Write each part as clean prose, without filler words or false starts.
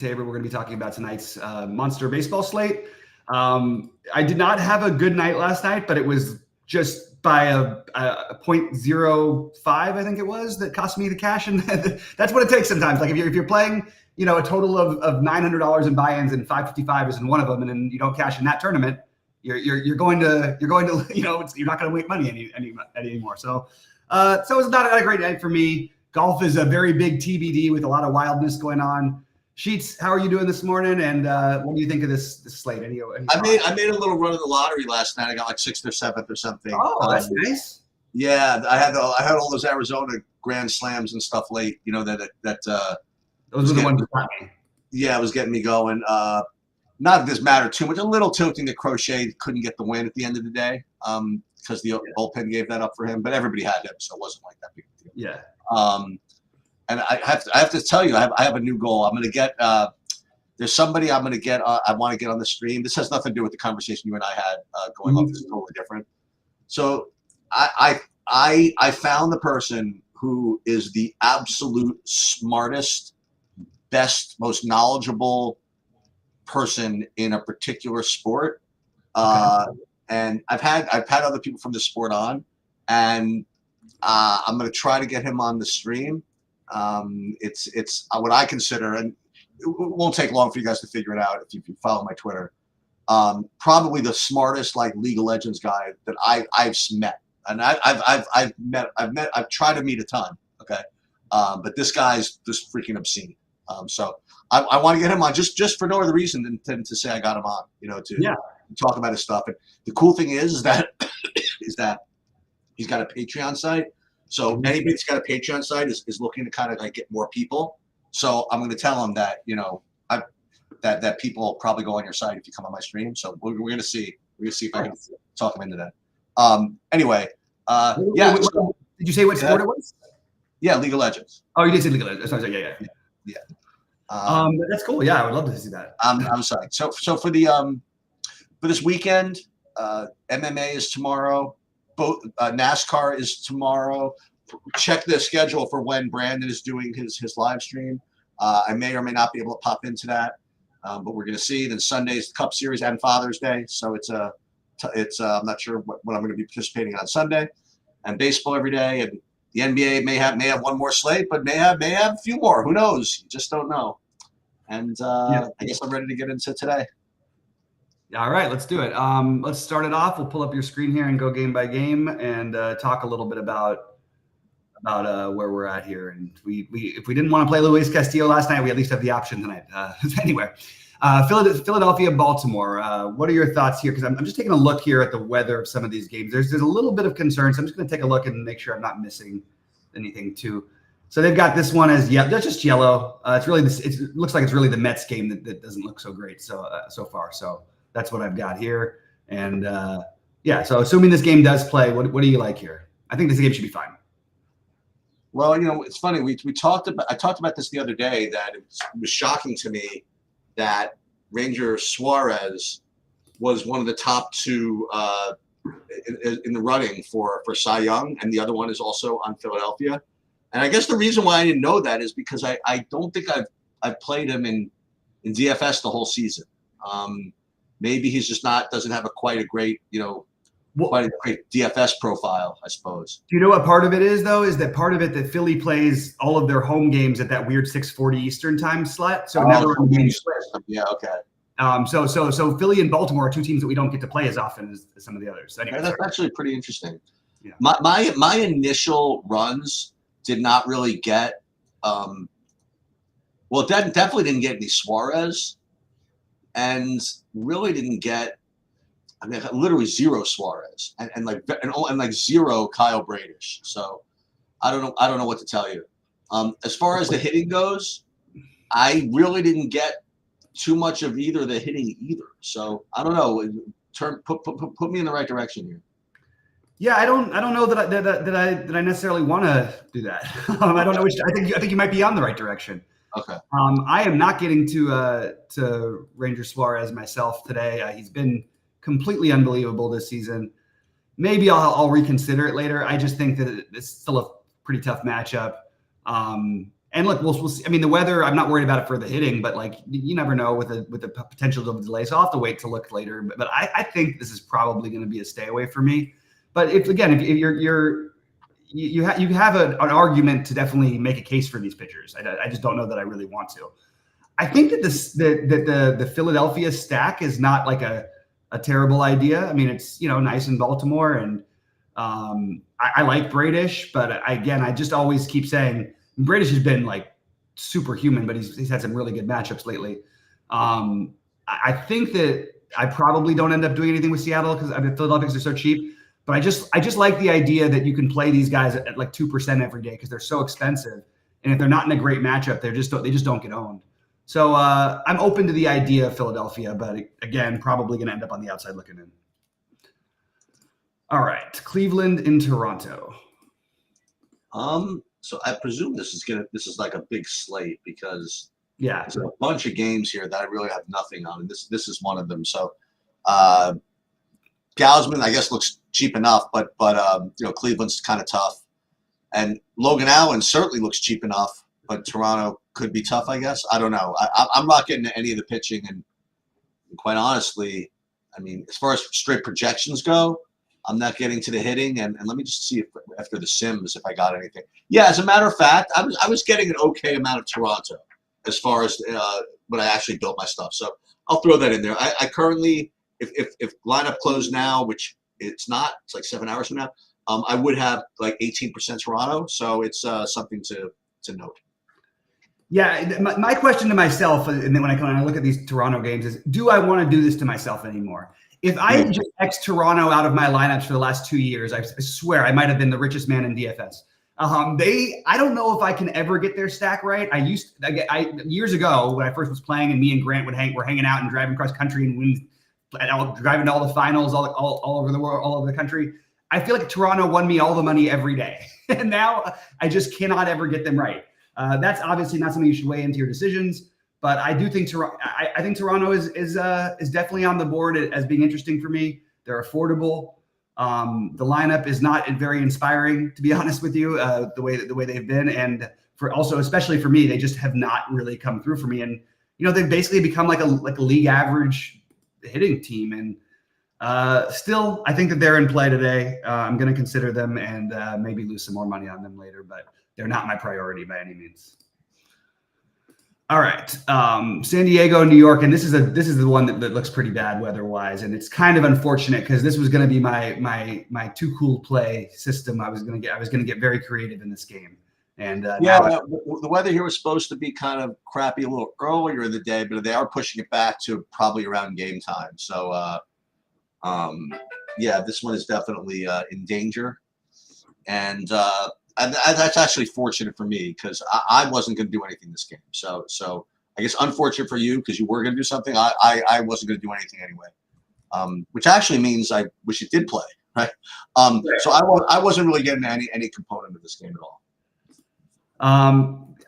Tabor. We're going to be talking about tonight's Monster Baseball slate. I did not have a good night last night, but it was just by a 0.05, I think it was, that cost me the cash. And that's what it takes sometimes. Like if you're playing, a total of $900 in buy-ins and 555 is in one of them, and then you don't cash in that tournament, you're going to you're not going to make money anymore. So it was not a great night for me. Golf is a very big TBD with a lot of wildness going on. Sheets, how are you doing this morning? And what do you think of this slate? Any I made a little run of the lottery last night. I got like 6th or 7th or something. Oh, that's nice. Yeah, I had all those Arizona Grand Slams and stuff late. Those were the ones that got me. Yeah, it was getting me going. Not that this mattered too much. A little tilting that Crochet couldn't get the win at the end of the day because the bullpen gave that up for him. But everybody had him, so it wasn't like that big a deal. Yeah. And I have to tell you, I have a new goal. I'm going to get there's somebody I'm going to get. I want to get on the stream. This has nothing to do with the conversation you and I had going on. This is totally different. So I found the person who is the absolute smartest, best, most knowledgeable person in a particular sport. And I've had other people from the sport on, and I'm going to try to get him on the stream. It's what I consider, and it won't take long for you guys to figure it out if you follow my Twitter. Probably the smartest League of Legends guy that I've met, and I've tried to meet a ton. Okay, but this guy's just freaking obscene. So I want to get him on just for no other reason than to say I got him on. To talk about his stuff. And the cool thing is that he's got a Patreon site. So anybody that's got a Patreon site is looking to kind of get more people. So I'm going to tell them that that people will probably go on your site if you come on my stream. So we're going to see. We're going to see if I can talk them into that. Anyway, yeah. Did you say what sport it was? Yeah, League of Legends. Oh, you did say League of Legends. Yeah. That's cool. Yeah, I would love to see that. I'm sorry. So for the for this weekend, MMA is tomorrow. Both NASCAR is tomorrow. Check the schedule for when Brandon is doing his live stream. I may or may not be able to pop into that, but we're going to see. Then Sunday's the Cup Series and Father's Day, so it's I'm not sure what I'm going to be participating on Sunday. And baseball every day, and the NBA may have one more slate, but may have a few more. Who knows? You just don't know. And I guess I'm ready to get into today. All right, let's do it. Let's start it off. We'll pull up your screen here and go game by game and talk a little bit about where we're at here. And if we didn't want to play Luis Castillo last night, we at least have the option tonight. Anyway, Philadelphia, Baltimore. What are your thoughts here? Because I'm just taking a look here at the weather of some of these games. There's a little bit of concern, so I'm just going to take a look and make sure I'm not missing anything too. So they've got this one as that's just yellow. It looks like it's really the Mets game that doesn't look so great so far. So that's what I've got here. And so assuming this game does play, what do you like here? I think this game should be fine. Well, it's funny. I talked about this the other day, that it was shocking to me that Ranger Suarez was one of the top two in the running for Cy Young, and the other one is also on Philadelphia. And I guess the reason why I didn't know that is because I don't think I've played him in DFS the whole season. Maybe he's just doesn't have quite a great DFS profile, I suppose. Do you know what part of it is, though? Is that part of it that Philly plays all of their home games at that weird 6:40 Eastern time slot? So never on the game split. Yeah, okay. So Philly and Baltimore are two teams that we don't get to play as often as some of the others. Anyway, that's actually pretty interesting. Yeah. My initial runs did not really get definitely didn't get any Suarez, and really didn't get, literally zero Suarez and zero Kyle Bradish. So I don't know what to tell you. As far as the hitting goes, I really didn't get too much of either the hitting either. So I don't know. Put me in the right direction here. Yeah, I don't know that I necessarily want to do that. I don't know which. I think you might be on the right direction. Okay. I am not getting to Ranger Suarez myself today. He's been completely unbelievable this season. Maybe I'll reconsider it later. I just think that it's still a pretty tough matchup. And look, we'll see. I mean, the weather, I'm not worried about it for the hitting, but like you never know with the potential of a delay. So I'll have to wait to look later. But I think this is probably going to be a stay away for me. But if you have an argument to definitely make a case for these pitchers. I just don't know that I really want to. I think that the Philadelphia stack is not like a terrible idea. I mean, it's nice in Baltimore, and I like Bradish, but I just always keep saying Bradish has been like superhuman, but he's had some really good matchups lately. I think that I probably don't end up doing anything with Seattle because Philadelphia are so cheap. But I just like the idea that you can play these guys at like 2% every day because they're so expensive, and if they're not in a great matchup, they just don't get owned. So I'm open to the idea of Philadelphia, but again, probably going to end up on the outside looking in. All right, Cleveland in Toronto. So I presume this is like a big slate because there's a bunch of games here that I really have nothing on, and this is one of them. So Gausman, I guess, looks cheap enough, but Cleveland's kind of tough, and Logan Allen certainly looks cheap enough, but Toronto could be tough, I guess. I don't know. I'm not getting to any of the pitching, and quite honestly, I mean, as far as straight projections go, I'm not getting to the hitting, and let me just see if after the Sims if I got anything. Yeah, as a matter of fact, I was getting an okay amount of Toronto as far as when I actually built my stuff. So I'll throw that in there. I currently, if lineup closed now, which it's not, it's like 7 hours from now, I would have like 18% Toronto. So it's something to note. Yeah, my question to myself, and then when I look at these Toronto games, is do I want to do this to myself anymore? If I just X Toronto out of my lineups for the last 2 years, I swear I might have been the richest man in DFS. I don't know if I can ever get their stack right. Years ago when I first was playing, and me and Grant were hanging out and driving across country and driving to all the finals all over the world, all over the country. I feel like Toronto won me all the money every day, and now I just cannot ever get them right. That's obviously not something you should weigh into your decisions, but I do think I think Toronto is definitely on the board as being interesting for me. They're affordable. The lineup is not very inspiring, to be honest with you, the way they've been, and especially for me, they just have not really come through for me. And they've basically become like a league average hitting team. And still, I think that they're in play today. I'm going to consider them and maybe lose some more money on them later, but they're not my priority by any means. All right, San Diego, New York, and this is the one that looks pretty bad weather-wise, and it's kind of unfortunate because this was going to be my too cool play system. I was going to get very creative in this game, and the weather here was supposed to be kind of crappy a little earlier in the day, but they are pushing it back to probably around game time. So, this one is definitely in danger, and that's actually fortunate for me because I wasn't going to do anything this game. So I guess unfortunate for you because you were going to do something. I wasn't going to do anything anyway, which actually means I wish you did play, right? So I wasn't really getting any component of this game at all.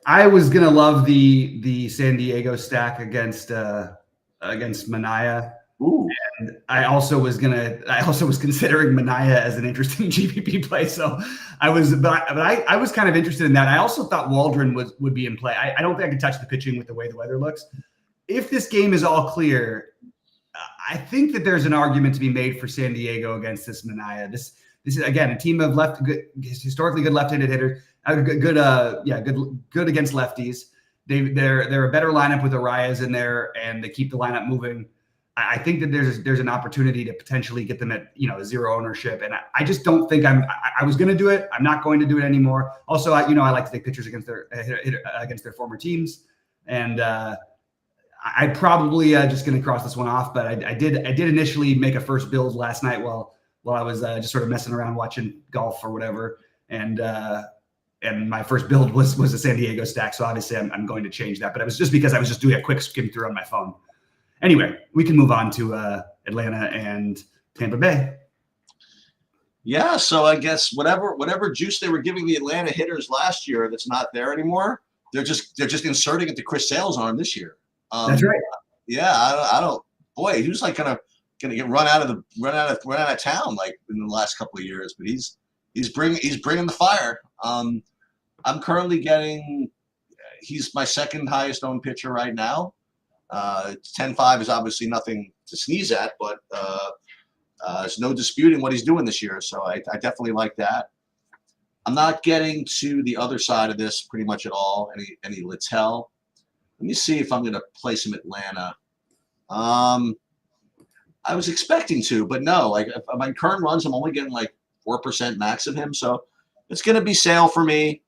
I was going to love the San Diego stack against Manaea. Ooh. And I also was considering Manaea as an interesting GPP play. So I was kind of interested in that. I also thought Waldron would be in play. I don't think I can touch the pitching with the way the weather looks. If this game is all clear, I think that there's an argument to be made for San Diego against this Manaea. This is again a team of historically good left-handed hitters. Good against lefties. They're a better lineup with Arias in there, and they keep the lineup moving. I think that there's an opportunity to potentially get them at zero ownership, and I just don't think I was going to do it. I'm not going to do it anymore. Also, I like to take pitchers against their former teams, and I probably just going to cross this one off. But I did initially make a first build last night while I was just sort of messing around watching golf or whatever, and my first build was a San Diego stack. So obviously I'm going to change that, but it was just because I was just doing a quick skim through on my phone. Anyway, we can move on to Atlanta and Tampa Bay. Yeah, so I guess whatever juice they were giving the Atlanta hitters last year that's not there anymore, they're just inserting it to Chris Sale's arm this year. That's right. Yeah, I don't. Boy, he was like gonna get run out of town like in the last couple of years, but he's bringing the fire. I'm currently getting he's my second highest owned pitcher right now. 10-5 is obviously nothing to sneeze at, but there's no disputing what he's doing this year. So I definitely like that. I'm not getting to the other side of this pretty much at all. Any Littell. Let me see if I'm going to play some Atlanta. I was expecting to, but no. Like my current runs, I'm only getting like 4% max of him, so it's going to be Sale for me.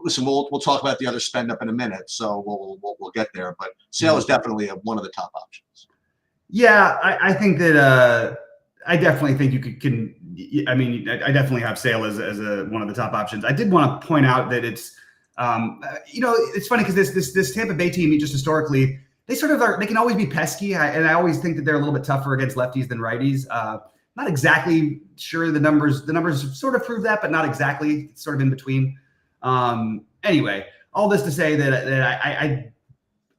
Listen, we'll talk about the other spend up in a minute, so we'll get there. But Sale is definitely one of the top options. Yeah, I think that I definitely think you can. I mean, I definitely have Sale as one of the top options. I did want to point out that it's it's funny because this Tampa Bay team, just historically, they sort of are. They can always be pesky, and I always think that they're a little bit tougher against lefties than righties. Not exactly sure the numbers sort of prove that, but not exactly. It's sort of in between. Anyway, all this to say that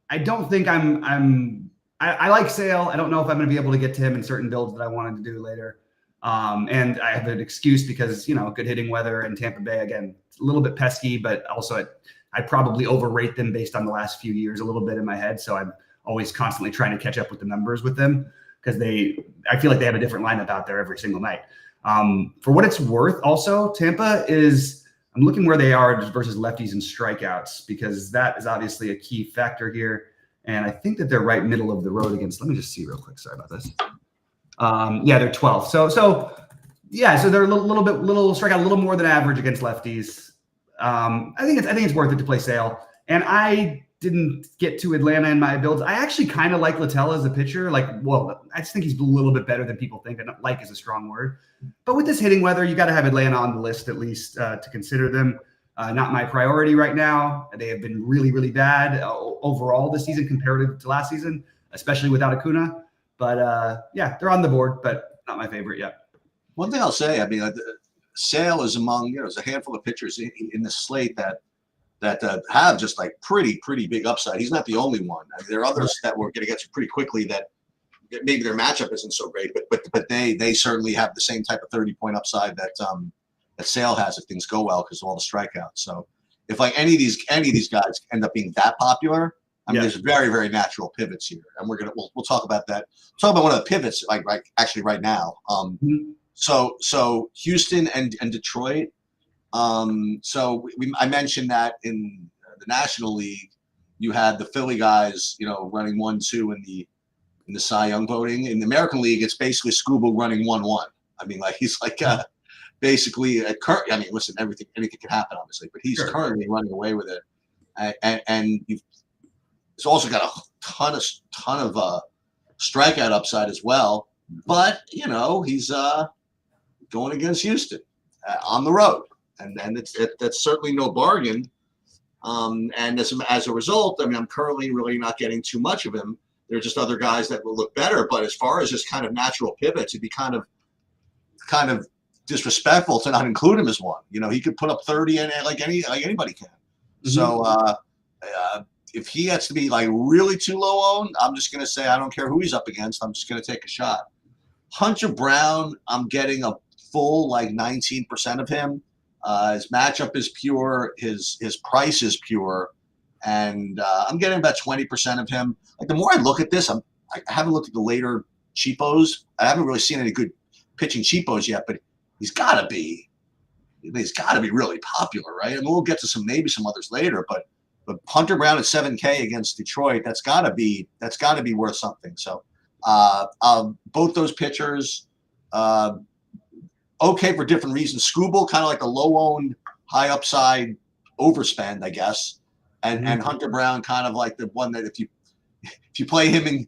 I don't think I like Sale. I don't know if I'm going to be able to get to him in certain builds that I wanted to do later. And I have an excuse because, good hitting weather in Tampa Bay, again, it's a little bit pesky, but also I probably overrate them based on the last few years a little bit in my head. So I'm always constantly trying to catch up with the numbers with them because I feel like they have a different lineup out there every single night. For what it's worth, also, Tampa I'm looking where they are versus lefties and strikeouts because that is obviously a key factor here. And I think that they're right middle of the road against. Let me just see real quick. Sorry about this. Yeah, they're 12th. So they're a little strikeout, a little more than average against lefties. I think it's worth it to play Sale. And I didn't get to Atlanta in my builds. I actually kind of like Littell as a pitcher. I just think he's a little bit better than people think. And like is a strong word. But with this hitting weather, you got to have Atlanta on the list at least to consider them. Not my priority right now. They have been really, really bad overall this season compared to last season, especially without Acuna. But they're on the board, but not my favorite yet. One thing I'll say, I mean, Sale is among there's a handful of pitchers in the slate that have just like pretty big upside. He's not the only one. I mean, there are others that we're going to get to pretty quickly that maybe their matchup isn't so great, but they certainly have the same type of 30-point upside that Sale has if things go well because of all the strikeouts. So if like any of these guys end up being that popular, I mean, there's very, very natural pivots here, and we'll talk about that. Talk about one of the pivots like actually right now. So Houston and Detroit. I mentioned that in the National League, you had the Philly guys, running 1-2 in the Cy Young voting. In the American League, it's basically Scooble running 1-1. I mean, like he's like basically I mean, listen, anything can happen, obviously, but he's currently running away with it, and he's also got a ton of strikeout upside as well. But he's going against Houston on the road, and that's certainly no bargain. And as a result, I mean, I'm currently really not getting too much of him. There are just other guys that will look better. But as far as just kind of natural pivots, it'd be kind of disrespectful to not include him as one. He could put up 30 and like anybody can. Mm-hmm. So if he has to be like really too low owned, I'm just going to say I don't care who he's up against. I'm just going to take a shot. Hunter Brown, I'm getting a full like 19% of him. His matchup is pure. His price is pure, and I'm getting about 20% of him. Like the more I look at this, I haven't looked at the later cheapos. I haven't really seen any good pitching cheapos yet, but he's got to be really popular, right? And we'll get to maybe some others later, but Hunter Brown at 7K against Detroit, that's got to be worth something. So both those pitchers, okay for different reasons. Scooble, kind of like a low-owned, high upside overspend, I guess, and Hunter Brown, kind of like the one that if you play him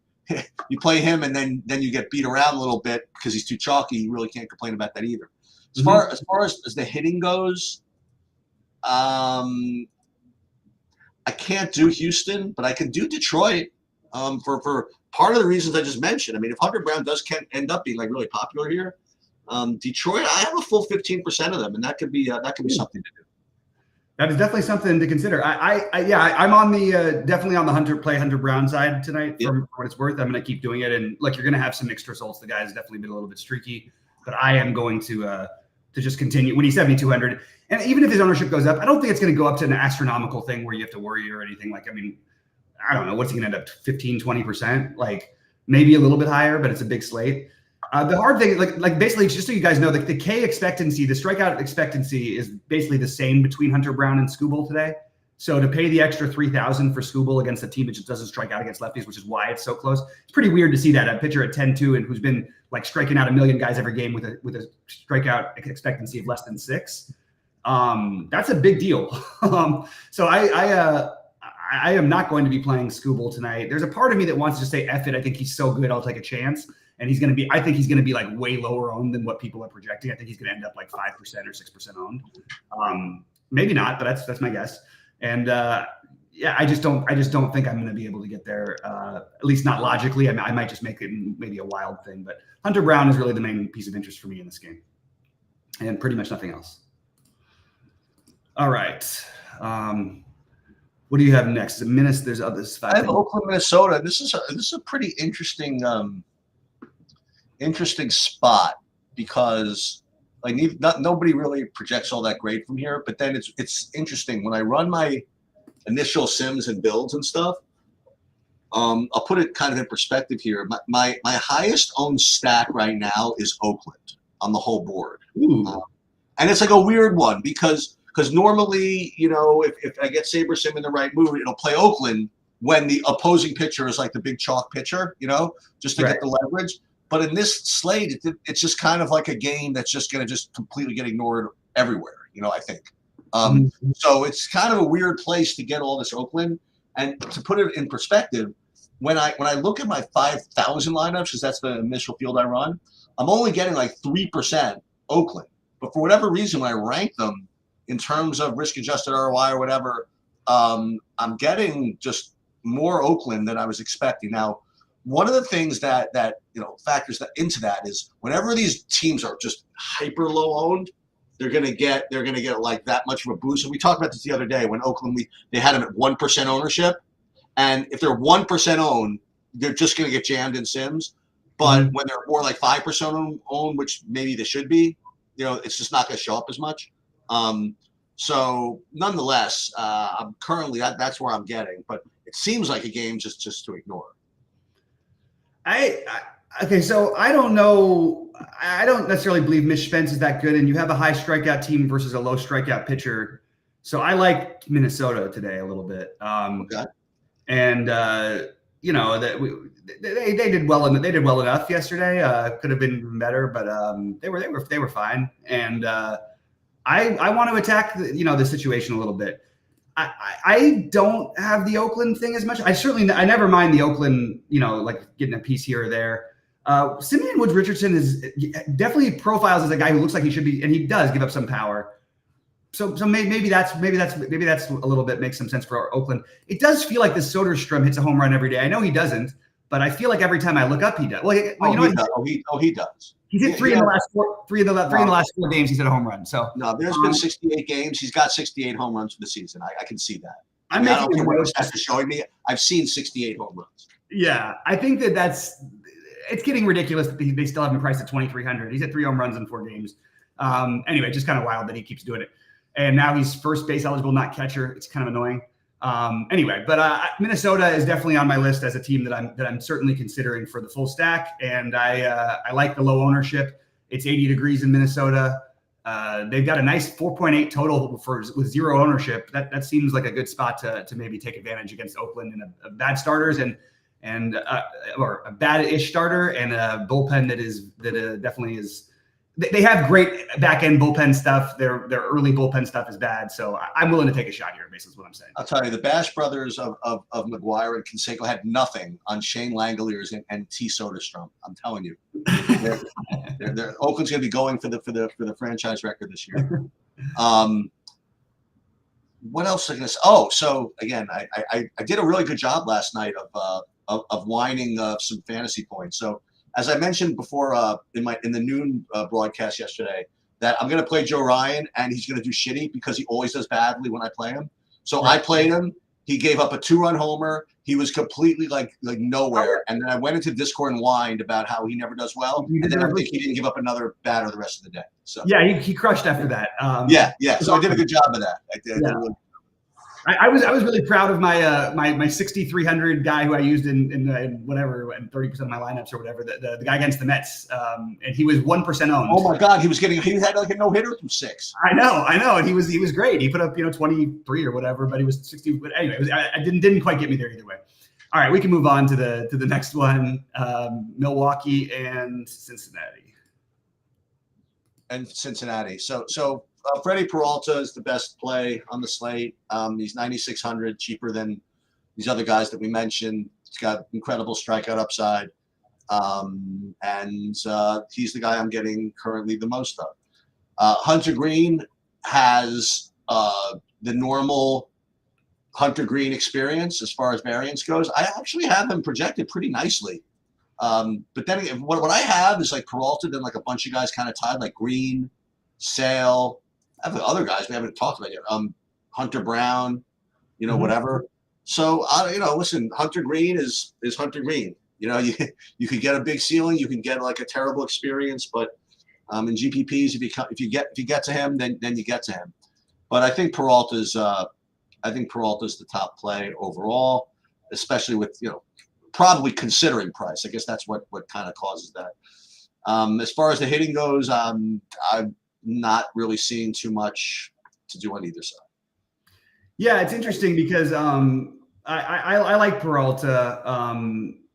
and then you get beat around a little bit because he's too chalky, you really can't complain about that either. As far as the hitting goes, I can't do Houston, but I can do Detroit for part of the reasons I just mentioned. I mean, if Hunter Brown end up being like really popular here, Detroit, I have a full 15% of them, and that could be something to do. That is definitely something to consider. I'm on the definitely on the Hunter Brown side tonight. Yep. For what it's worth, I'm going to keep doing it, and you're going to have some mixed results. The guy's definitely been a little bit streaky, but I am going to just continue when he's 7,200. And even if his ownership goes up, I don't think it's going to go up to an astronomical thing where you have to worry or anything. Like, I mean, I don't know. What's he going to end up 15, 20%? Like maybe a little bit higher, but it's a big slate. The hard thing, like basically, just so you guys know, the K expectancy, the strikeout expectancy is basically the same between Hunter Brown and Skubal today. So to pay the extra 3,000 for Skubal against a team that just doesn't strike out against lefties, which is why it's so close. It's pretty weird to see that a pitcher at 10-2 and who's been like striking out a million guys every game with a strikeout expectancy of less than 6. That's a big deal. So I am not going to be playing Skubal tonight. There's a part of me that wants to say F it. I think he's so good, I'll take a chance. And I think he's going to be like way lower owned than what people are projecting. I think he's going to end up like 5% or 6% owned. Maybe not, but that's my guess. And yeah, I just don't think I'm going to be able to get there. At least not logically. I might just make it maybe a wild thing, but Hunter Brown is really the main piece of interest for me in this game, and pretty much nothing else. All right. What do you have next? There's others. I have Oakland, Minnesota. This is a pretty interesting spot because like nobody really projects all that great from here. But then it's interesting when I run my initial sims and builds and stuff. I'll put it kind of in perspective here. My highest owned stack right now is Oakland on the whole board, and it's like a weird one because normally, you know, if I get Saber Sim in the right mood, it'll play Oakland when the opposing pitcher is like the big chalk pitcher, you know, just to get the leverage. But in this slate, it's just kind of like a game that's just going to just completely get ignored everywhere, you know, I think. So it's kind of a weird place to get all this Oakland. And to put it in perspective, when I look at my 5,000 lineups, because that's the initial field I run, I'm only getting like 3% Oakland. But for whatever reason, when I rank them in terms of risk-adjusted ROI or whatever, I'm getting just more Oakland than I was expecting. Now, one of the things that you know factors that into that is whenever these teams are just hyper low owned, they're gonna get like that much of a boost. And we talked about this the other day when Oakland they had them at 1% ownership, and if they're 1% owned, they're just gonna get jammed in sims. But when they're more like 5% owned, which maybe they should be, you know, it's just not gonna show up as much. So nonetheless, I'm currently that's where I'm getting, but it seems like a game just to ignore. Okay, so I don't know. I don't necessarily believe Mitch Spence is that good, and you have a high strikeout team versus a low strikeout pitcher. So I like Minnesota today a little bit. Okay. And you know that they did well. They did well enough yesterday. Could have been even better, but they were fine. And I want to attack the situation a little bit. I don't have the Oakland thing as much. I never mind the Oakland, like getting a piece here or there. Simeon Woods Richardson is definitely profiles as a guy who looks like he should be, and he does give up some power. So maybe that's a little bit makes some sense for Oakland. It does feel like this Soderstrom hits a home run every day. I know he doesn't, but I feel like every time I look up, he does. Well, he does. He's hit three in the last 4 games. He's hit a home run. So no, there's been 68 games. He's got 68 home runs for the season. I can see that. I don't care what stats are showing me. I've seen 68 home runs. Yeah, I think it's getting ridiculous that they still have him priced at 2,300. He's hit 3 home runs in 4 games. Anyway, just kind of wild that he keeps doing it. And now he's first base eligible, not catcher. It's kind of annoying. Anyway, but Minnesota is definitely on my list as a team that I'm certainly considering for the full stack. And I like the low ownership. It's 80 degrees in Minnesota. They've got a nice 4.8 total with 0 ownership. That seems like a good spot to maybe take advantage against Oakland and a bad starters or a bad-ish starter and a bullpen that definitely is. They have great back-end bullpen stuff. Their early bullpen stuff is bad, so I'm willing to take a shot here. Basically, is what I'm saying. I'll tell you, the Bash brothers of McGuire and Canseco had nothing on Shane Langoliers and T. Soderstrom. I'm telling you, Oakland's going to be going for the franchise record this year. What else was I going to say? Oh, so again, I did a really good job last night of whining some fantasy points. So. As I mentioned before in the noon broadcast yesterday, that I'm going to play Joe Ryan and he's going to do shitty because he always does badly when I play him. So I played him He gave up a 2-run homer. He was completely like nowhere. And then I went into Discord and whined about how he never does well. And then I think he didn't give up another batter the rest of the day. So yeah, he crushed after that. Yeah. So I did a good job of that. I did really. I was really proud of my my 6,300 guy who I used in whatever, in 30% of my lineups or whatever, the guy against the Mets, and he was 1% owned. Oh my God, he had like a no hitter through 6. I know, and he was great. He put up 23 or whatever, but he was 60. But anyway, I didn't quite get me there either way. All right, we can move on to the next one, Milwaukee and Cincinnati. So Freddie Peralta is the best play on the slate. He's 9,600, cheaper than these other guys that we mentioned. He's got incredible strikeout upside. And he's the guy I'm getting currently the most of. Hunter Green has the normal Hunter Green experience as far as variance goes. I actually have him projected pretty nicely. But then what I have is like Peralta, then like a bunch of guys kind of tied, like Green, Sale. I have other guys we haven't talked about yet. Hunter Brown, whatever. So listen, Hunter Green is Hunter Green. You could get a big ceiling, you can get like a terrible experience, but in GPPs, if you get to him, then you get to him. But I think Peralta's the top play overall, especially with probably considering price. I guess that's what kind of causes that. As far as the hitting goes, I'm not really seeing too much to do on either side. Yeah, it's interesting because I like Peralta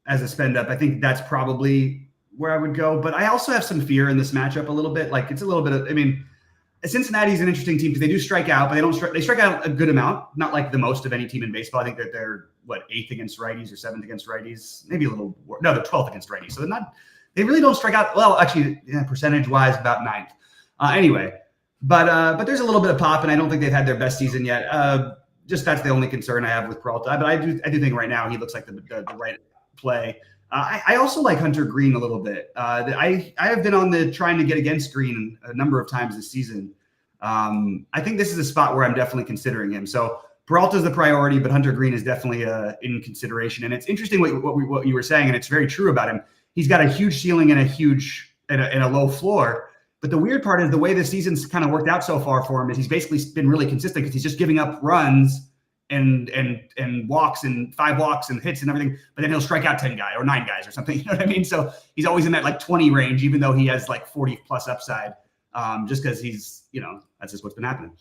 as a spend up. I think that's probably where I would go, but I also have some fear in this matchup a little bit. Like it's a little bit of, Cincinnati's an interesting team because they do strike out, but they strike out a good amount, not like the most of any team in baseball. I think that they're 8th against righties or 7th against righties, maybe a little more. No, they're 12th against righties. So they really don't strike out. Well, actually, percentage wise, about 9th. Anyway, but there's a little bit of pop, and I don't think they've had their best season yet. Just that's the only concern I have with Peralta. But I do think right now he looks like the right play. I also like Hunter Green a little bit. I have been on the trying to get against Green a number of times this season. I think this is a spot where I'm definitely considering him. So Peralta is the priority, but Hunter Green is definitely in consideration. And it's interesting what you were saying, and it's very true about him. He's got a huge ceiling and a low floor. But the weird part is the way the season's kind of worked out so far for him is he's basically been really consistent because he's just giving up runs and walks and 5 walks and hits and everything, but then he'll strike out 10 guys or 9 guys or something. You know what I mean? So he's always in that like 20 range, even though he has like 40 plus upside, just because he's, that's just what's been happening.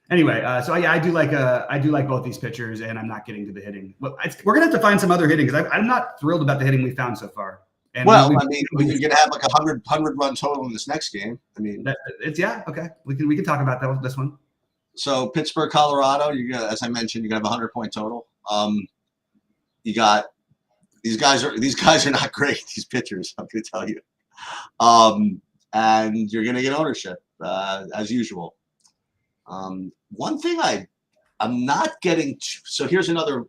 Anyway, so yeah, I do like both these pitchers, and I'm not getting to the hitting. Well, we're gonna have to find some other hitting because I'm not thrilled about the hitting we found so far. And you're gonna have like a 100 run total in this next game. Okay. We can talk about this one. So Pittsburgh, Colorado, as I mentioned, you're gonna have a 100-point total. You got these guys are not great. These pitchers, I'm gonna tell you, and you're gonna get ownership as usual. One thing I'm not getting. So here's another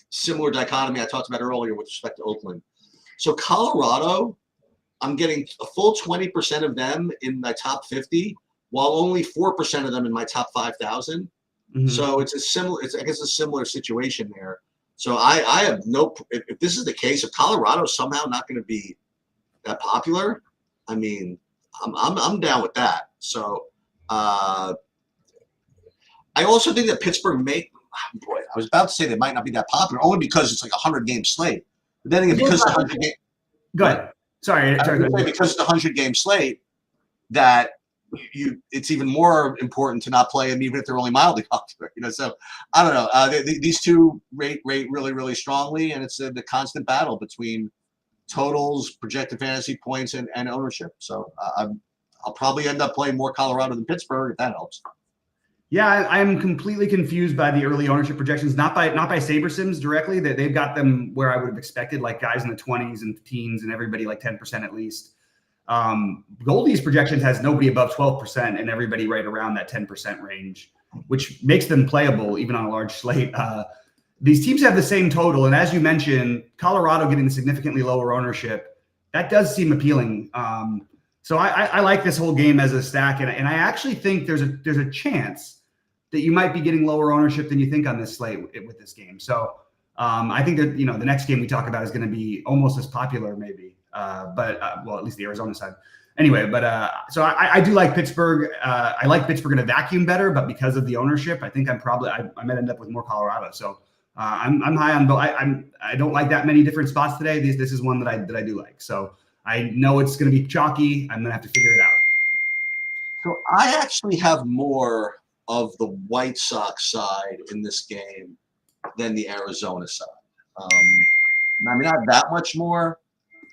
similar dichotomy I talked about earlier with respect to Oakland. So Colorado, I'm getting a full 20% of them in my top 50, while only 4% of them in my top 5,000. Mm-hmm. So it's a similar situation there. So I have if this is the case, if Colorado's somehow not going to be that popular, I'm down with that. So I also think that Pittsburgh I was about to say they might not be that popular only because it's like a 100-game slate. But then again, because it's a 100-game. Go ahead. Sorry. Because it's a 100-game slate, that it's even more important to not play them, even if they're only mildly popular. So I don't know. These two rate really, really strongly, and it's the constant battle between totals, projected fantasy points, and ownership. So I'll probably end up playing more Colorado than Pittsburgh if that helps. Yeah, I'm completely confused by the early ownership projections, not by SaberSims directly. That they've got them where I would have expected, like guys in the 20s and teens and everybody like 10% at least. Goldie's projections has nobody above 12% and everybody right around that 10% range, which makes them playable even on a large slate. These teams have the same total, and as you mentioned, Colorado getting significantly lower ownership, that does seem appealing. So I like this whole game as a stack, and I actually think there's a chance that you might be getting lower ownership than you think on this slate with this game. So I think that, the next game we talk about is going to be almost as popular maybe, well, at least the Arizona side. Anyway, so I do like Pittsburgh. I like Pittsburgh in a vacuum better, but because of the ownership, I think I might end up with more Colorado. So I'm high on both. I don't like that many different spots today. This is one that I do like. So I know it's going to be chalky. I'm going to have to figure it out. So I actually have more of the White Sox side in this game than the Arizona side. I mean, not that much more,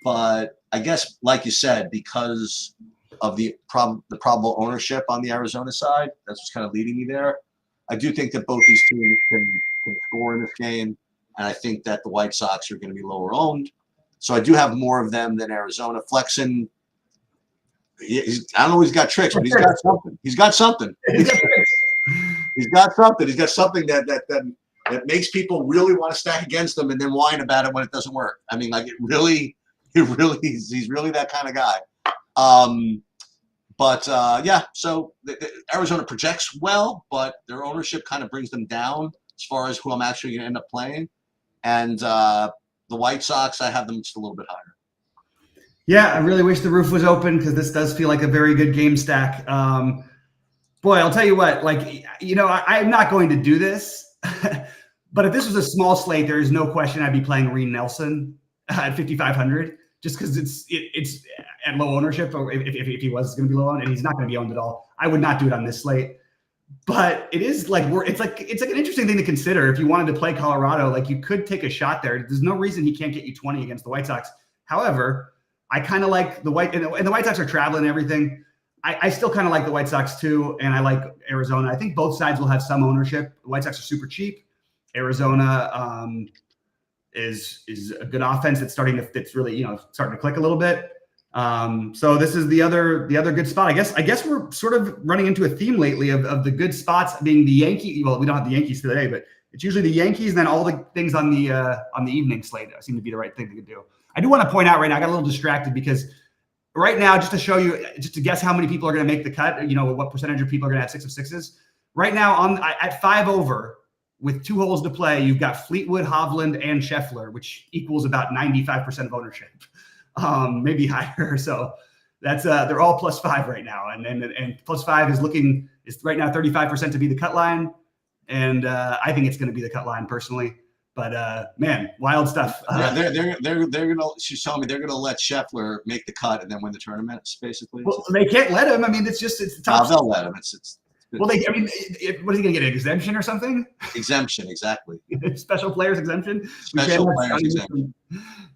but I guess, like you said, because of the probable ownership on the Arizona side, that's what's kind of leading me there. I do think that both these teams can score in this game, and I think that the White Sox are going to be lower owned. So I do have more of them than Arizona. Flexen, I don't know if he's got tricks, but he's got something. He's got something. He's got something. He's got something that makes people really want to stack against him and then whine about it when it doesn't work. I mean, like he's really that kind of guy. Yeah, so Arizona projects well, but their ownership kind of brings them down as far as who I'm actually going to end up playing. And the White Sox, I have them just a little bit higher. Yeah, I really wish the roof was open because this does feel like a very good game stack. Boy, I'll tell you what, I'm not going to do this, but if this was a small slate, there is no question I'd be playing Reed Nelson at 5,500 just because it's at low ownership, or if he was going to be low owned, and he's not going to be owned at all. I would not do it on this slate. But it is it's like an interesting thing to consider. If you wanted to play Colorado, you could take a shot there. There's no reason he can't get you 20 against the White Sox. However, I kind of like the White, and the White Sox are traveling and everything. I still kind of like the White Sox too, and I like Arizona. I think both sides will have some ownership. The White Sox are super cheap. Arizona is a good offense that's starting to click a little bit. So this is the other good spot. I guess we're sort of running into a theme lately of the good spots being the Yankees. Well, we don't have the Yankees today, but it's usually the Yankees and then all the things on the evening slate seem to be the right thing to do. I do want to point out right now, I got a little distracted because right now, just to guess how many people are going to make the cut, what percentage of people are going to have 6 of 6s. Right now at 5 over with 2 holes to play, you've got Fleetwood, Hovland, and Scheffler, which equals about 95% of ownership. Maybe higher. So that's they're all +5 right now, and +5 is right now 35% to be the cut line, and I think it's going to be the cut line personally. But man, wild stuff. They're gonna. She's telling me they're gonna let Scheffler make the cut and then win the tournament. Basically, well, they can't let him. I mean, it's tough. They'll let him. It's well, what is he gonna get, an exemption or something? Exemption, exactly. Special players exemption. Special players exemption.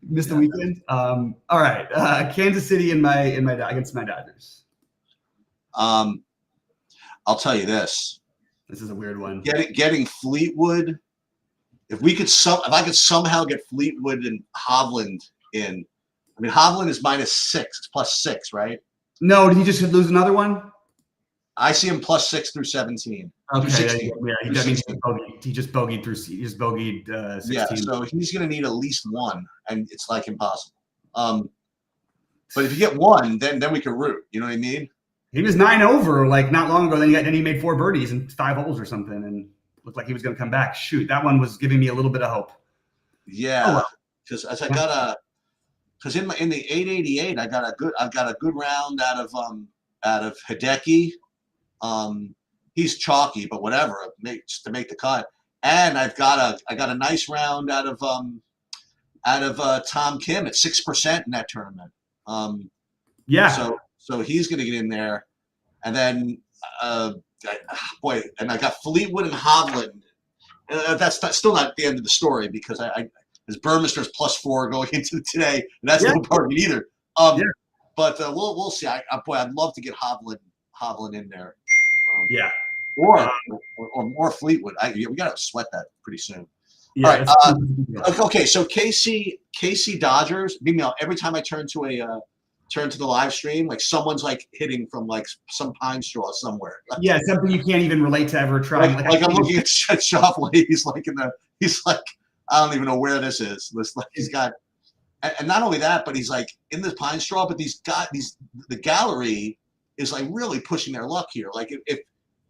Missed the weekend. All right, Kansas City against my Dodgers. I'll tell you this. This is a weird one. Getting Fleetwood. If I could somehow get Fleetwood and Hovland in, I mean Hovland is -6, it's +6, right? No, did he just lose another one? I see him +6 through 17. Okay, 16. Yeah, that means he just bogeyed 16. Yeah, so he's going to need at least one, and it's impossible. But if you get one, then we can root. You know what I mean? He was 9 over not long ago. Then he made 4 birdies in 5 holes or something, and looked like he was going to come back. Shoot, that one was giving me a little bit of hope. Yeah, because because in the 888, I've got a good round out of Hideki. He's chalky, but whatever, just to make the cut. And I got a nice round out of Tom Kim at 6% in that tournament. So he's going to get in there, and then and I got Fleetwood and Hovland. That's still not the end of the story because as Burmister's +4 going into today, and that's no part of it either. But we'll see. I'd love to get Hovland in there. Or more Fleetwood. We got to sweat that pretty soon. Yeah, all right. Okay. So KC Dodgers. Meanwhile, every time I turn to the live stream, someone's hitting from some pine straw somewhere. Something you can't even relate to ever trying. I'm looking at Shoffley. He's I don't even know where this is. He's got, and not only that, but he's in this pine straw. But the gallery is really pushing their luck here.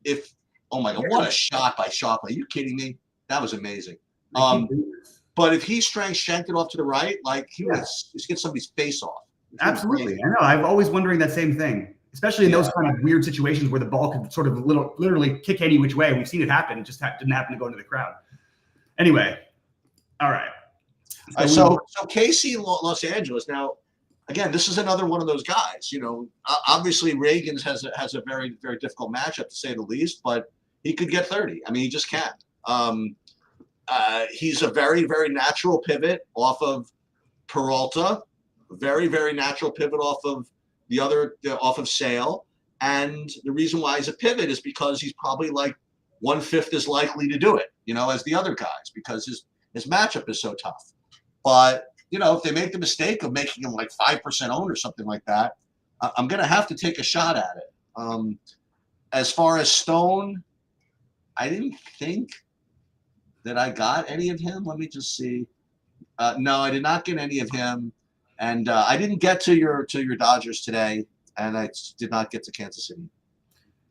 If Oh my God, what a shot by Shockley. Are you kidding me? That was amazing. They keep doing this. But if he shanked it off to the right, like he was get somebody's face off. Absolutely. I know. I'm always wondering that same thing, especially in those kind of weird situations where the ball could sort of literally kick any which way. We've seen it happen. It just didn't happen to go into the crowd. Anyway. All right. So Casey, Los Angeles. Now, again, this is another one of those guys. You know, obviously Reagan's has a very, very difficult matchup to say the least, but he could get 30. I mean, he just can't. He's a very, very natural pivot off of Peralta. Very, very natural pivot off of off of Sale. And the reason why he's a pivot is because he's probably like 1/5 as likely to do it, you know, as the other guys, because his matchup is so tough. But, you know, if they make the mistake of making him like 5% owned or something like that, I'm going to have to take a shot at it. As far as Stone, I didn't think that I got any of him. Let me just see. No, I did not get any of him. And I didn't get to your Dodgers today, and I did not get to Kansas City.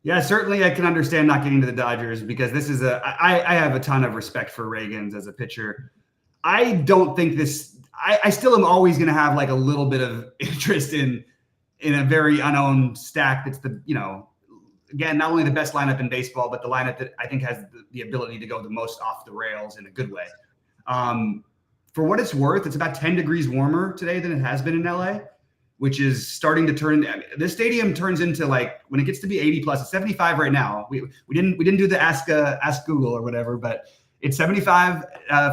Yeah, certainly I can understand not getting to the Dodgers because this is I have a ton of respect for Reagans as a pitcher. I don't think this – I still am always going to have like a little bit of interest in a very unowned stack that's the, you know, again, not only the best lineup in baseball, but the lineup that I think has the ability to go the most off the rails in a good way. For what it's worth, it's about 10 degrees warmer today than it has been in LA, which is starting to turn. This stadium turns into like when it gets to be 80 plus. It's 75 right now. We didn't do the ask Google or whatever, but it's 75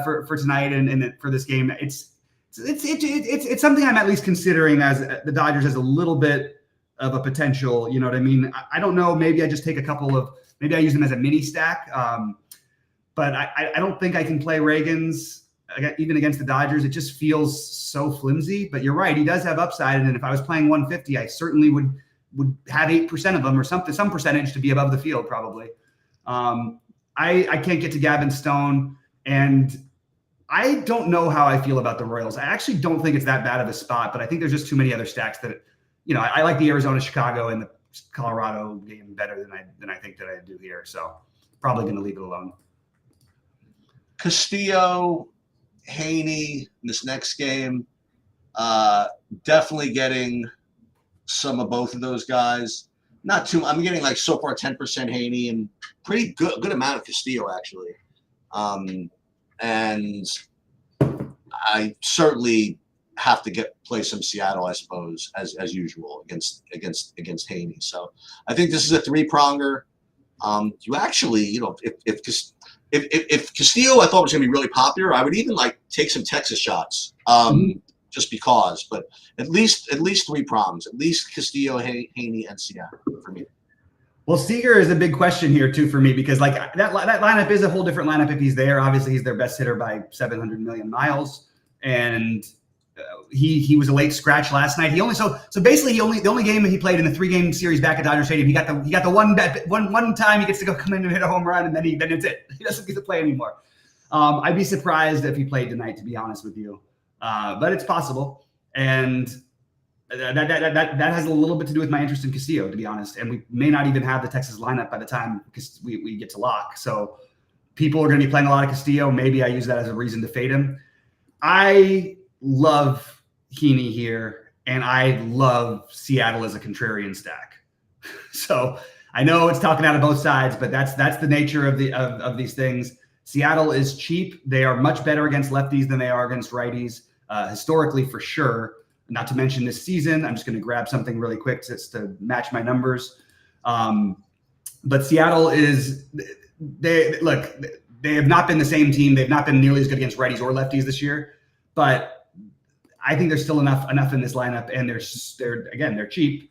for tonight and for this game. It's something I'm at least considering as the Dodgers as a little bit of a potential. You know what I mean? I don't know. Maybe I just take a couple of. Maybe I use them as a mini stack. But I don't think I can play Reagans even against the Dodgers. It just feels so flimsy. But you're right, he does have upside, and if I was playing 150, I certainly would have 8% of them or something, some percentage to be above the field probably. I can't get to Gavin Stone, and I don't know how I feel about the Royals. I actually don't think it's that bad of a spot, but I think there's just too many other stacks that, you know, I like the Arizona, Chicago, and the Colorado game better than I think that I do here. So probably going to leave it alone. Castillo, Haney in this next game, definitely getting some of both of those guys. Not too. I'm getting like so far 10% Haney and pretty good amount of Castillo actually. And I certainly have to play some Seattle, I suppose, as usual against Haney. So I think this is a 3-pronger. You actually, you know, if Castillo I thought was going to be really popular, I would even like take some Texas shots, just because. But at least 3 prongs, at least Castillo, Haney, and Seattle for me. Well, Seager is a big question here too for me because like that lineup is a whole different lineup if he's there. Obviously, he's their best hitter by 700 million miles, and he was a late scratch last night. He only so basically the only game he played in the 3-game series back at Dodger Stadium. He got the one time he gets to go come in and hit a home run, and then it's it. He doesn't get to play anymore. I'd be surprised if he played tonight, to be honest with you, but it's possible, and that has a little bit to do with my interest in Castillo, to be honest. And we may not even have the Texas lineup by the time we get to lock. So people are going to be playing a lot of Castillo. Maybe I use that as a reason to fade him. I love Heaney here, and I love Seattle as a contrarian stack. So I know it's talking out of both sides, but that's the nature of these things. Seattle is cheap. They are much better against lefties than they are against righties, historically for sure. Not to mention this season. I'm just going to grab something really quick just to match my numbers. But Seattle they have not been the same team. They've not been nearly as good against righties or lefties this year, but I think there's still enough in this lineup, and they're cheap,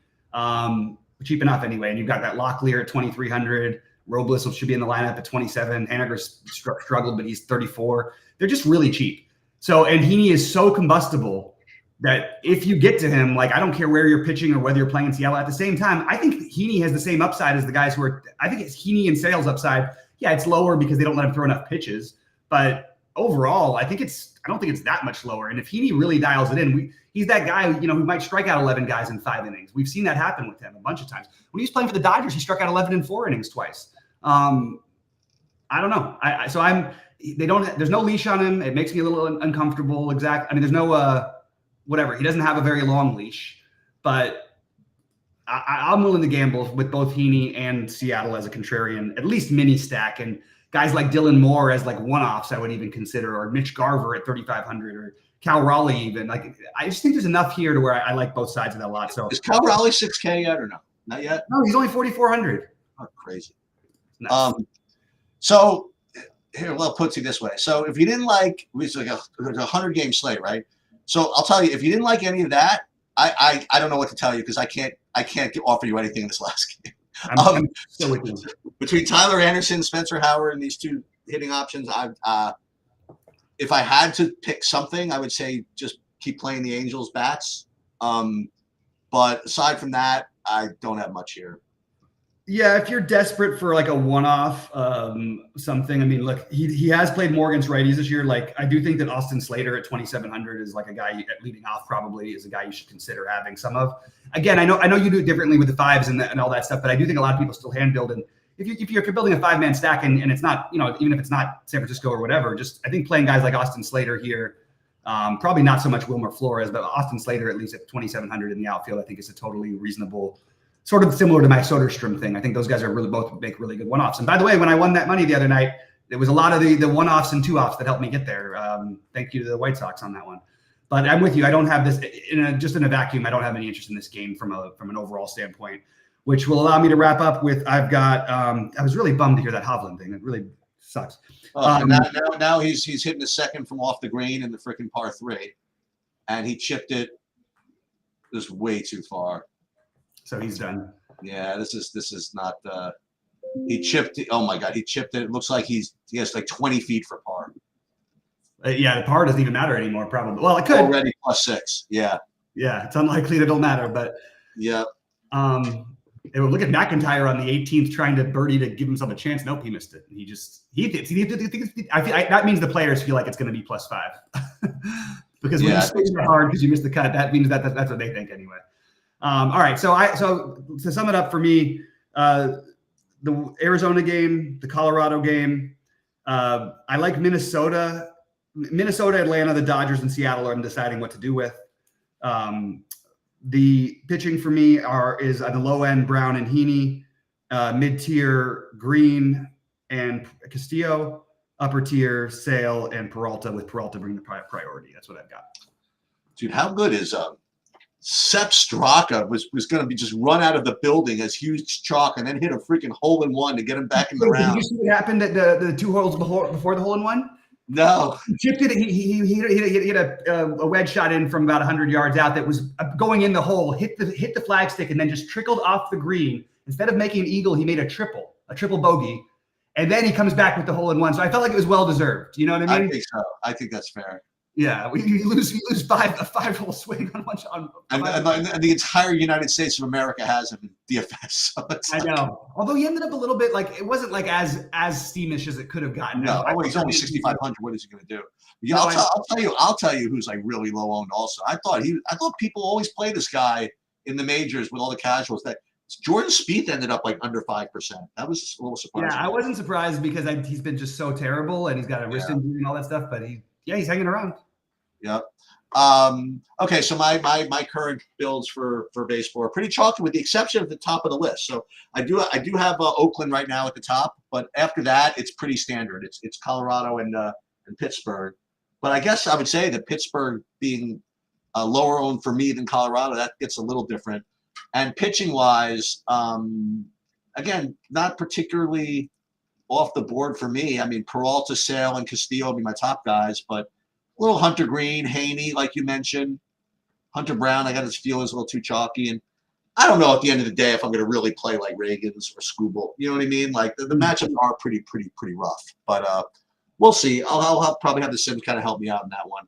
cheap enough anyway. And you've got that Locklear at 2,300. Robles should be in the lineup at 27. Haniger's struggled, but he's 34. They're just really cheap. So, and Heaney is so combustible that if you get to him, like I don't care where you're pitching or whether you're playing in Seattle. At the same time, I think Heaney has the same upside as the guys who are. I think it's Heaney and Sale's upside. Yeah, it's lower because they don't let him throw enough pitches, but overall, I don't think it's that much lower. And if Heaney really dials it in, he's that guy, you know, who might strike out 11 guys in 5 innings. We've seen that happen with him a bunch of times. When he was playing for the Dodgers, he struck out 11 in 4 innings twice. I don't know. There's no leash on him. It makes me a little uncomfortable. There's no, whatever. He doesn't have a very long leash, but I'm willing to gamble with both Heaney and Seattle as a contrarian, at least mini stack, and guys like Dylan Moore as like one-offs I would even consider, or Mitch Garver at 3,500, or Cal Raleigh even. Like, I just think there's enough here to where I like both sides of that lot. So is Cal Raleigh 6K yet or no? Not yet. No, he's only 4,400. Oh, crazy. Nice. So here, well, put it this way. So if you didn't like, it was like a 100-game slate, right? So I'll tell you, if you didn't like any of that, I don't know what to tell you because I can't offer you anything in this last game. I'm still with you. Between Tyler Anderson, Spencer Howard, and these two hitting options, if I had to pick something, I would say just keep playing the Angels bats. But aside from that, I don't have much here. Yeah, if you're desperate for like a one-off something, I mean, look, he has played more against righties this year. Like, I do think that Austin Slater at 2,700 is like a guy leading off probably is a guy you should consider having some of. Again, I know you do it differently with the fives and all that stuff, but I do think a lot of people still hand build. And if you're building a 5-man stack and it's not, even if it's not San Francisco or whatever, just I think playing guys like Austin Slater here, probably not so much Wilmer Flores, but Austin Slater at least at 2,700 in the outfield, I think is a totally reasonable. Sort of similar to my Soderstrom thing. I think those guys are both make really good one-offs. And by the way, when I won that money the other night, there was a lot of the one-offs and two-offs that helped me get there. Thank you to the White Sox on that one. But I'm with you. I don't have this just in a vacuum. I don't have any interest in this game from an overall standpoint, which will allow me to wrap up with I've got. I was really bummed to hear that Hovland thing. It really sucks. Now he's hitting a second from off the green in the freaking par 3, and he chipped it just way too far. So he's done. Yeah, this is not. He chipped it. Oh my God, he chipped it. It looks like he has like 20 feet for par. Yeah, the par doesn't even matter anymore. Probably. Well, it could already +6. Yeah. Yeah, it's unlikely that it'll matter, but yeah. Look at McIntyre on the 18th trying to birdie to give himself a chance. Nope, he missed it. That means the players feel like it's going to be +5 because when you swing hard because you missed the cut, that means that's what they think anyway. All right, so to sum it up for me, the Arizona game, the Colorado game, I like Minnesota, Atlanta, the Dodgers, and Seattle. I'm deciding what to do with. The pitching for me is at the low end Brown and Heaney, mid tier Green and Castillo, upper tier Sale and Peralta, with Peralta bringing the priority. That's what I've got. Dude, how good is Sepp Straka was going to be just run out of the building as huge chalk and then hit a freaking hole-in-one to get him back in the round. Did you see what happened at the 2 holes before the hole-in-one? No. He chipped it. He hit a wedge shot in from about 100 yards out that was going in the hole, hit the flagstick, and then just trickled off the green. Instead of making an eagle, he made a triple bogey, and then he comes back with the hole-in-one. So I felt like it was well-deserved. You know what I mean? I think so. I think that's fair. Yeah, you lose a 5-hole swing on one shot. And the entire United States of America has him in DFS. So I know. Although he ended up a little bit like it wasn't like as steamish as it could have gotten. No, he's only 6,500. What is he going to do? Yeah, I'll tell you who's like really low owned. Also, I thought people always play this guy in the majors with all the casuals. That Jordan Spieth ended up like under 5%. That was a little surprising. Yeah, I wasn't surprised because he's been just so terrible and he's got a wrist injury and all that stuff. But he's hanging around. Yep. Okay, so my current builds for baseball are pretty chalky, with the exception of the top of the list. So I do have Oakland right now at the top, but after that it's pretty standard. It's Colorado and Pittsburgh. But I guess I would say that Pittsburgh being lower owned for me than Colorado, that gets a little different. And pitching wise, again, not particularly off the board for me. I mean, Peralta, Sale, and Castillo would be my top guys, but a little Hunter Green, Haney, like you mentioned. Hunter Brown, I got his feelings a little too chalky. And I don't know at the end of the day if I'm going to really play like Reagans or Skubal. You know what I mean? Like the matchups are pretty rough. But we'll see. I'll probably have the Sims kind of help me out in that one.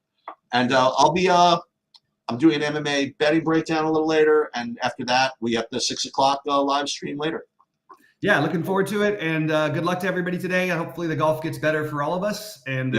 And I'm doing an MMA betting breakdown a little later. And after that, we have the 6 o'clock live stream later. Yeah, looking forward to it. And good luck to everybody today. Hopefully the golf gets better for all of us. And